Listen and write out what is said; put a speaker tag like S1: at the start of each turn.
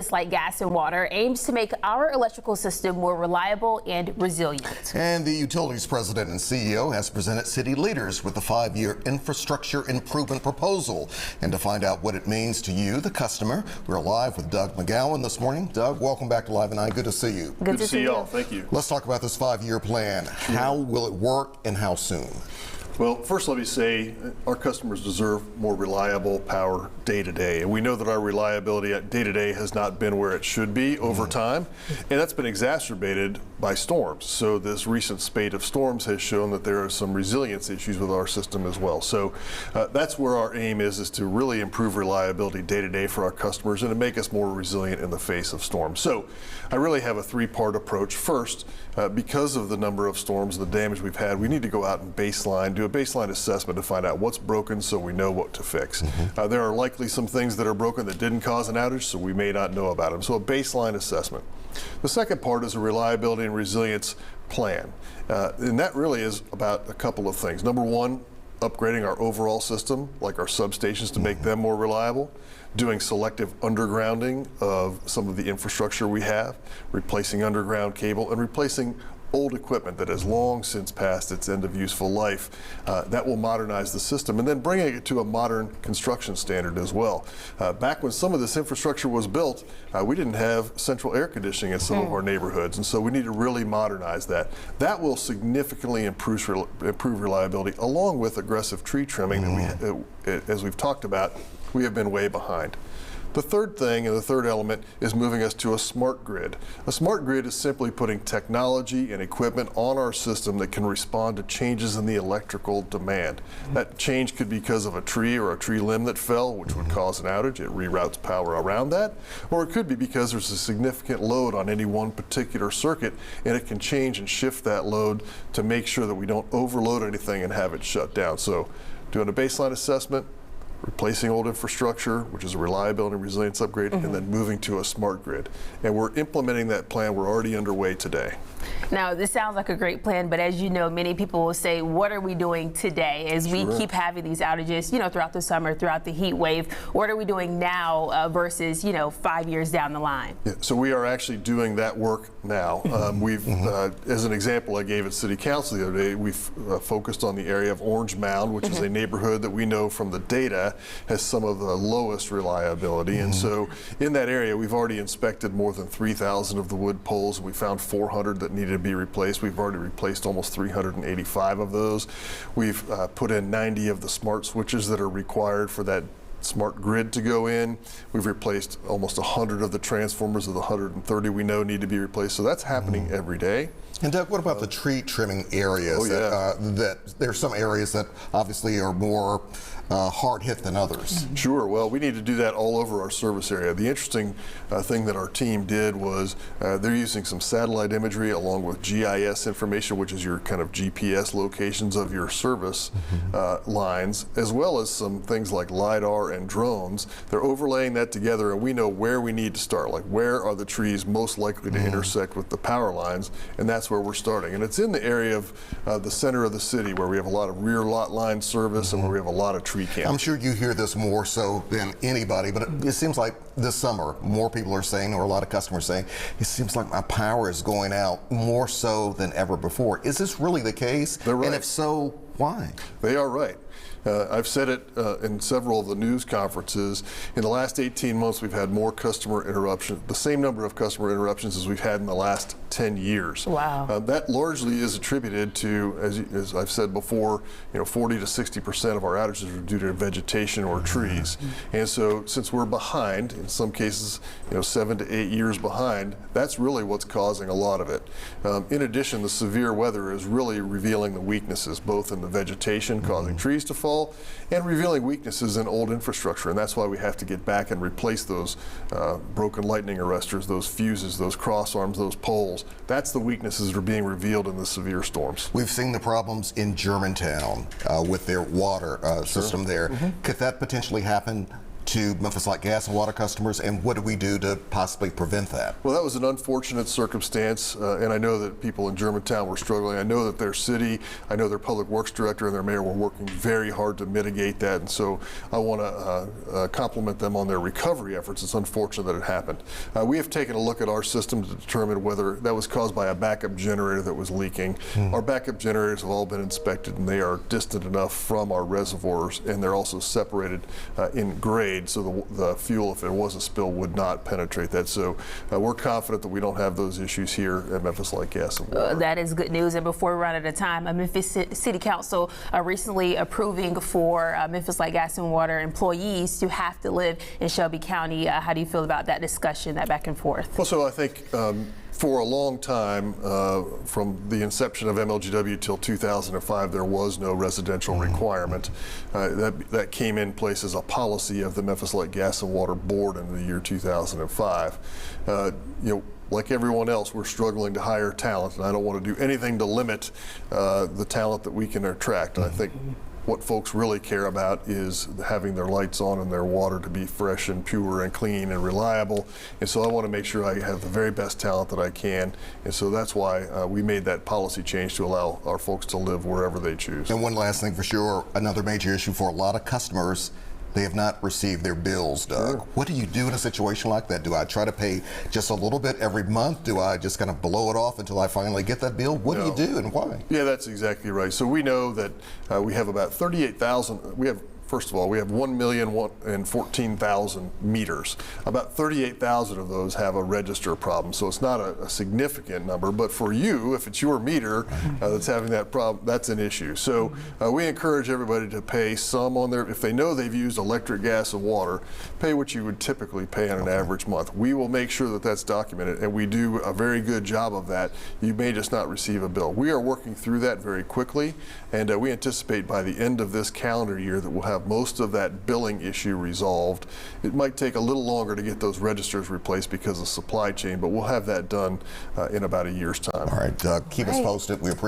S1: just like gas and water, aims to make our electrical system more reliable and resilient.
S2: And the utilities president and CEO has presented city leaders with the 5-year infrastructure improvement proposal. And to find out what it means to you, the customer, we're live with Doug McGowan this morning. Doug, welcome back to Live and I. Good to see you.
S3: Good to see you all. Thank you.
S2: Let's talk about this 5-year plan. How will it work and how soon?
S3: Well, first let me say our customers deserve more reliable power day to day. And we know that our reliability day to day has not been where it should be over time. And that's been exacerbated by storms. So this recent spate of storms has shown that there are some resilience issues with our system as well. So that's where our aim is to really improve reliability day to day for our customers and to make us more resilient in the face of storms. So I really have a 3-part approach. First, because of the number of storms and the damage we've had, we need to go out and do a baseline assessment to find out what's broken so we know what to fix. There are likely some things that are broken that didn't cause an outage, so we may not know about them. So a baseline assessment. The second part is a reliability and resilience plan. And that really is about a couple of things. Number one, upgrading our overall system, like our substations, to make them more reliable, doing selective undergrounding of some of the infrastructure we have, replacing underground cable, and replacing old equipment that has long since passed its end of useful life. That will modernize the system, and then bringing it to a modern construction standard as well. Back when some of this infrastructure was built, we didn't have central air conditioning in some of our neighborhoods, and so we need to really modernize that. That will significantly improve reliability, along with aggressive tree trimming that as we've talked about, we have been way behind. The third thing, and the third element, is moving us to a smart grid. A smart grid is simply putting technology and equipment on our system that can respond to changes in the electrical demand. That change could be because of a tree or a tree limb that fell, which would cause an outage. It reroutes power around that. Or it could be because there's a significant load on any one particular circuit, and it can change and shift that load to make sure that we don't overload anything and have it shut down. So doing a baseline assessment, replacing old infrastructure, which is a reliability and resilience upgrade, and then moving to a smart grid. And we're implementing that plan. We're already underway today.
S1: Now, this sounds like a great plan, but as you know, many people will say, what are we doing today as we keep having these outages, throughout the summer, throughout the heat wave? What are we doing now versus, 5 years down the line?
S3: Yeah, so we are actually doing that work now. As an example I gave at City Council the other day, we've focused on the area of Orange Mound, which is a neighborhood that we know from the data has some of the lowest reliability. And so in that area, we've already inspected more than 3,000 of the wood poles. We found 400 that needed to be replaced. We've already replaced almost 385 of those. We've put in 90 of the smart switches that are required for that smart grid to go in. We've replaced almost 100 of the transformers of the 130 we know need to be replaced. So that's happening every day.
S2: And Doug, what about the tree trimming areas? That there's some areas that obviously are more hard hit than others.
S3: Sure. Well, we need to do that all over our service area. The interesting thing that our team did was they're using some satellite imagery along with GIS information, which is your kind of GPS locations of your service lines, as well as some things like LiDAR and drones. They're overlaying that together, and we know where we need to start, like where are the trees most likely to intersect with the power lines, and that's where we're starting. And it's in the area of the center of the city where we have a lot of rear lot line service and where we have a lot of tree cams.
S2: I'm sure you hear this more so than anybody, but it seems like this summer more people are saying, or a lot of customers saying, it seems like my power is going out more so than ever before. Is this really the case?
S3: They're right.
S2: And if so, why?
S3: They are right. I've said it in several of the news conferences. In the last 18 months, we've had more customer interruptions, the same number of customer interruptions as we've had in the last 10 years.
S1: Wow.
S3: That largely is attributed to, as I've said before, 40 to 60% of our outages are due to vegetation or trees. And so since we're behind, in some cases, 7 to 8 years behind, that's really what's causing a lot of it. In addition, the severe weather is really revealing the weaknesses, both in the vegetation causing trees to fall, and revealing weaknesses in old infrastructure. And that's why we have to get back and replace those broken lightning arresters, those fuses, those cross arms, those poles. That's the weaknesses that are being revealed in the severe storms.
S2: We've seen the problems in Germantown with their water system there. Could that potentially happen to Memphis Light Gas and Water customers, and what do we do to possibly prevent that?
S3: Well, that was an unfortunate circumstance, and I know that people in Germantown were struggling. I know that their city, I know their public works director and their mayor were working very hard to mitigate that, and so I want to compliment them on their recovery efforts. It's unfortunate that it happened. We have taken a look at our system to determine whether that was caused by a backup generator that was leaking. Our backup generators have all been inspected, and they are distant enough from our reservoirs, and they're also separated in grade, so the fuel, if there was a spill, would not penetrate that. So we're confident that we don't have those issues here at Memphis Light Gas and Water.
S1: That is good news. And before we run out of time, Memphis City Council recently approving for Memphis Light Gas and Water employees to have to live in Shelby County. How do you feel about that discussion, that back and forth?
S3: Well, so I think for a long time, from the inception of MLGW till 2005, there was no residential requirement. That came in place as a policy of the Memphis Light Gas and Water Board in the year 2005. Like everyone else, we're struggling to hire talent, and I don't want to do anything to limit the talent that we can attract. And I think what folks really care about is having their lights on and their water to be fresh and pure and clean and reliable. And so I want to make sure I have the very best talent that I can. And so that's why we made that policy change to allow our folks to live wherever they choose.
S2: And one last thing for sure, another major issue for a lot of customers, they have not received their bills, Doug.
S3: Sure.
S2: What do you do in a situation like that? Do I try to pay just a little bit every month? Do I just kind of blow it off until I finally get that bill? What do you do and why?
S3: Yeah, that's exactly right. So we know that we have about 38,000, first of all, we have 1,014,000 meters. About 38,000 of those have a register problem, so it's not a significant number. But for you, if it's your meter that's having that problem, that's an issue. So we encourage everybody to pay some on their, if they know they've used electric, gas, and water, pay what you would typically pay on an average month. We will make sure that that's documented, and we do a very good job of that. You may just not receive a bill. We are working through that very quickly, and we anticipate by the end of this calendar year that we'll have most of that billing issue resolved. It might take a little longer to get those registers replaced because of supply chain, but we'll have that done in about a year's time.
S2: All right, Doug, keep us posted. We appreciate